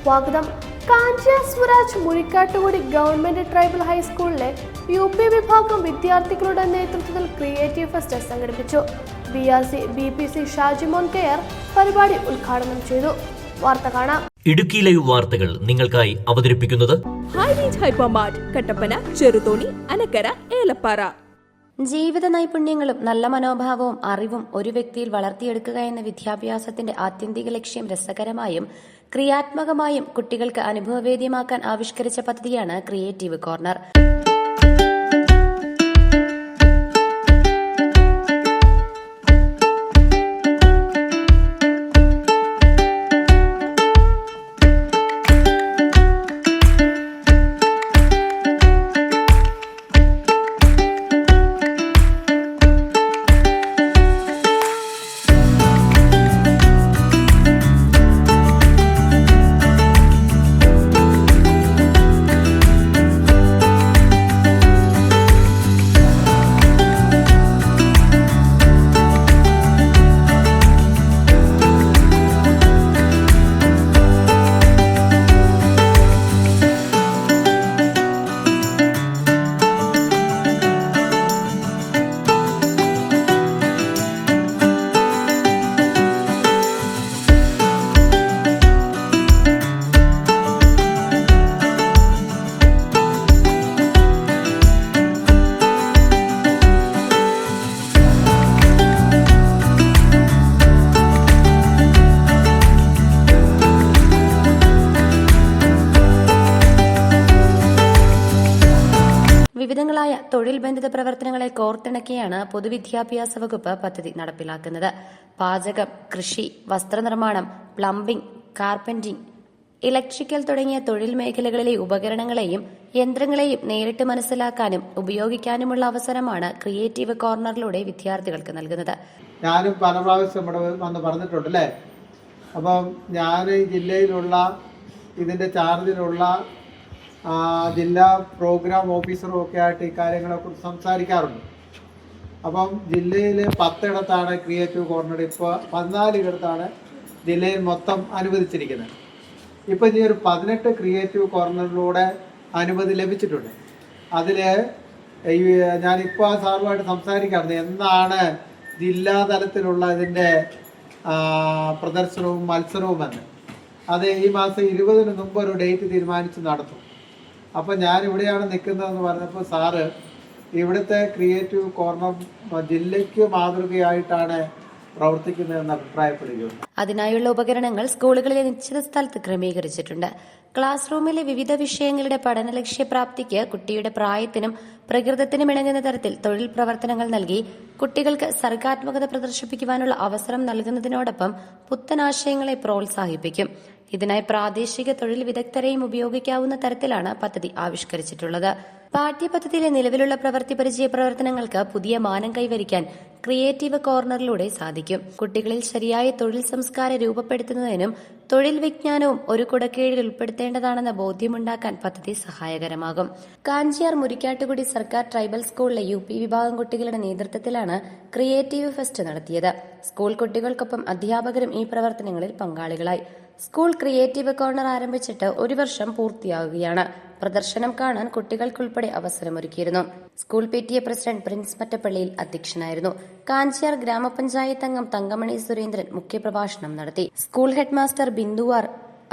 സ്വാഗതം. Kanchiyar Swaraj Murikkattukudy government tribal ഹൈസ്കൂളിലെ UP വിഭാഗം വിദ്യാർത്ഥികളുടെ നേതൃത്വത്തിൽ ക്രിയേറ്റീവ് ഫെസ്റ്റ് സംഘടിപ്പിച്ചു. BRC BPC ഷാജിമോൻ കെയർ പരിപാടി ഉദ്ഘാടനം ചെയ്തു. വാർത്ത കാണാം. ഇടുക്കി ലൈവ് വാർത്തകൾ നിങ്ങൾക്കായി അവതരിപ്പിക്കുന്നത് ഹൈറേഞ്ച് ഹൈപ്പർമാർട്ട്, കട്ടപ്പന, ചെറുതോണി, അനക്കര, ഏലപ്പാറ. ജീവിത നൈപുണ്യങ്ങളും നല്ല മനോഭാവവും അറിവും ഒരു വ്യക്തിയിൽ വളർത്തിയെടുക്കുക എന്ന വിദ്യാഭ്യാസത്തിന്റെ ആത്യന്തിക ലക്ഷ്യം രസകരമായും ക്രിയാത്മകമായും കുട്ടികൾക്ക് അനുഭവവേദ്യമാക്കാൻ ആവിഷ്കരിച്ച പദ്ധതിയാണ് ക്രിയേറ്റീവ് കോർണർ. വിവിധങ്ങളായ തൊഴിൽ ബന്ധിത പ്രവർത്തനങ്ങളെ കോർത്തിണക്കിയാണ് പൊതുവിദ്യാഭ്യാസ വകുപ്പ് പദ്ധതി നടപ്പിലാക്കുന്നത്. പാചകം, കൃഷി, വസ്ത്രനിർമ്മാണം, പ്ലംബിംഗ്, കാർപ്പന്റിംഗ്, ഇലക്ട്രിക്കൽ തുടങ്ങിയ തൊഴിൽ മേഖലകളിലെ ഉപകരണങ്ങളെയും യന്ത്രങ്ങളെയും നേരിട്ട് മനസ്സിലാക്കാനും ഉപയോഗിക്കാനുമുള്ള അവസരമാണ് ക്രിയേറ്റീവ് കോർണറിലൂടെ വിദ്യാർത്ഥികൾക്ക് നൽകുന്നത്. ഞാനും പല പ്രാവശ്യം ഇവിടെ വന്ന് പറഞ്ഞിട്ടുണ്ടല്ലേ. അപ്പം ഞാൻ ജില്ലയിലുള്ള ഇതിൻ്റെ ചാർജിലുള്ള ജില്ലാ പ്രോഗ്രാം ഓഫീസറും ഒക്കെ ആയിട്ട് ഈ കാര്യങ്ങളെക്കുറിച്ച് സംസാരിക്കാറുണ്ട്. അപ്പം ജില്ലയിൽ 10 ഇടത്താണ് ക്രിയേറ്റീവ് കോർണർ, ഇപ്പോൾ 14 ഇടത്താണ് ജില്ലയിൽ മൊത്തം അനുവദിച്ചിരിക്കുന്നത്. ഇപ്പം ഈ ഒരു 18 ക്രിയേറ്റീവ് കോർണറിലൂടെ അനുമതി ലഭിച്ചിട്ടുണ്ട്. അതിൽ ഞാനിപ്പോൾ ആ സാറുമായിട്ട് സംസാരിക്കാറുണ്ട് എന്നാണ് ജില്ലാതലത്തിലുള്ള ഇതിൻ്റെ പ്രദർശനവും മത്സരവും എന്ന്. അത് ഈ മാസം 20-ന് മുമ്പ് ഒരു ഡേറ്റ് തീരുമാനിച്ച് നടത്തും. അപ്പം ഞാൻ ഇവിടെയാണ് നിൽക്കുന്നതെന്ന് പറഞ്ഞപ്പോൾ സാറ് ഇവിടുത്തെ ക്രിയേറ്റീവ് കോർണർ ജില്ലയ്ക്ക് മാതൃകയായിട്ടാണ് പ്രവർത്തിക്കുന്നതെന്ന് അഭിപ്രായപ്പെടുകയുണ്ട്. അതിനായുള്ള ഉപകരണങ്ങൾ സ്കൂളുകളിലെ നിശ്ചിത സ്ഥലത്ത് ക്രമീകരിച്ചിട്ടുണ്ട്. ക്ലാസ് റൂമിലെ വിവിധ വിഷയങ്ങളുടെ പഠന ലക്ഷ്യപ്രാപ്തിക്ക് കുട്ടിയുടെ പ്രായത്തിനും പ്രകൃതത്തിനും ഇണങ്ങുന്ന തരത്തിൽ തൊഴിൽ പ്രവർത്തനങ്ങൾ നൽകി കുട്ടികൾക്ക് സർഗാത്മകത പ്രദർശിപ്പിക്കുവാനുള്ള അവസരം നൽകുന്നതിനോടൊപ്പം പുത്തനാശയങ്ങളെ പ്രോത്സാഹിപ്പിക്കും. ഇതിനായി പ്രാദേശിക തൊഴിൽ വിദഗ്ധരെയും ഉപയോഗിക്കാവുന്ന തരത്തിലാണ് പദ്ധതി ആവിഷ്കരിച്ചിട്ടുള്ളത്. പാഠ്യപദ്ധതിയിലെ നിലവിലുള്ള പ്രവൃത്തി പരിചയ പ്രവർത്തനങ്ങൾക്ക് പുതിയ മാനം കൈവരിക്കാൻ ക്രിയേറ്റീവ് കോർണറിലൂടെ സാധിക്കും. കുട്ടികളിൽ ശരിയായ തൊഴിൽ സംസ്കാരം രൂപപ്പെടുത്തുന്നതിനും തൊഴിൽ വിജ്ഞാനവും ഒരു കുടക്കീഴിൽ ഉൾപ്പെടുത്തേണ്ടതാണെന്ന ബോധ്യമുണ്ടാക്കാൻ പദ്ധതി സഹായകരമാകും. കാഞ്ചിയാർ മുരിക്കാട്ടുകുടി സർക്കാർ ട്രൈബൽ സ്കൂളിലെ UP വിഭാഗം കുട്ടികളുടെ നേതൃത്വത്തിലാണ് ക്രിയേറ്റീവ് ഫെസ്റ്റ് നടത്തിയത്. സ്കൂൾ കുട്ടികൾക്കൊപ്പം അധ്യാപകരും ഈ പ്രവർത്തനങ്ങളിൽ പങ്കാളികളായി. സ്കൂൾ ക്രിയേറ്റീവ് കോർണർ ആരംഭിച്ചിട്ട് 1 വർഷം പൂർത്തിയാകുകയാണ്. പ്രദർശനം കാണാൻ കുട്ടികൾക്കുൾപ്പെടെ അവസരമൊരുക്കിയിരുന്നു. School PTA president Prince Mattappalliyil അധ്യക്ഷനായിരുന്നു. കാഞ്ചിയാർ ഗ്രാമപഞ്ചായത്ത് അംഗം തങ്കമണി സുരേന്ദ്രൻ മുഖ്യപ്രഭാഷണം നടത്തി. സ്കൂൾ ഹെഡ്മാസ്റ്റർ ബിന്ദുവാർ,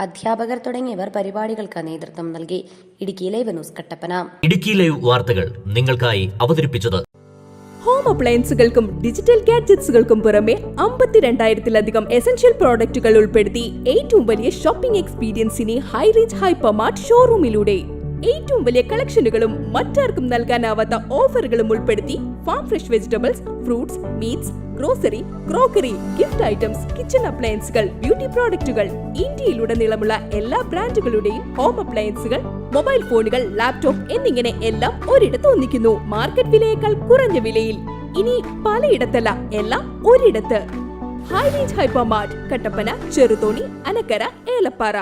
അധ്യാപകർ തുടങ്ങിയവർ പരിപാടികൾക്ക് നേതൃത്വം നൽകി. Idukki live news, Kattappana. Idukki live വാർത്തകൾ നിങ്ങൾക്കായി അവതരിപ്പിച്ചത് ഹോം അപ്ലയൻസുകൾക്കും ഡിജിറ്റൽ ഗാഡ്ജറ്റ്സുകൾക്കും പുറമെ 52,000-ലധികം എസൻഷ്യൽ പ്രോഡക്റ്റുകൾ ഉൾപ്പെടുത്തി ഏറ്റവും വലിയ ഷോപ്പിംഗ് എക്സ്പീരിയൻസിനെ ഹൈറേഞ്ച് ഹൈപ്പർമാർട്ട് ഷോറൂമിലൂടെ ഏറ്റവും വലിയ കളക്ഷനുകളും മറ്റാർക്കും നൽകാനാവാത്ത ഓഫറുകളും ഉൾപ്പെടുത്തി farm fresh vegetables, fruits, meats, grocery, crockery, gift items, kitchen അപ്ലയൻസുകൾ, ബ്യൂട്ടി പ്രോഡക്റ്റുകൾ, ഇന്ത്യയിലുടനീളമുള്ള എല്ലാ ബ്രാൻഡുകളുടെയും ഹോം അപ്ലയൻസുകൾ, മൊബൈൽ ഫോണുകൾ, ലാപ്ടോപ്പ് എന്നിങ്ങനെ എല്ലാം ഒരിടത്ത് ഒന്നിക്കുന്നു. മാർക്കറ്റ് വിലയേക്കാൾ കുറഞ്ഞ വിലയിൽ. ഇനി പലയിടത്തല്ല, എല്ലാം ഒരിടത്ത്. High range hypermart, Kattappana, Cheruthoni, Anakkara, Elappara.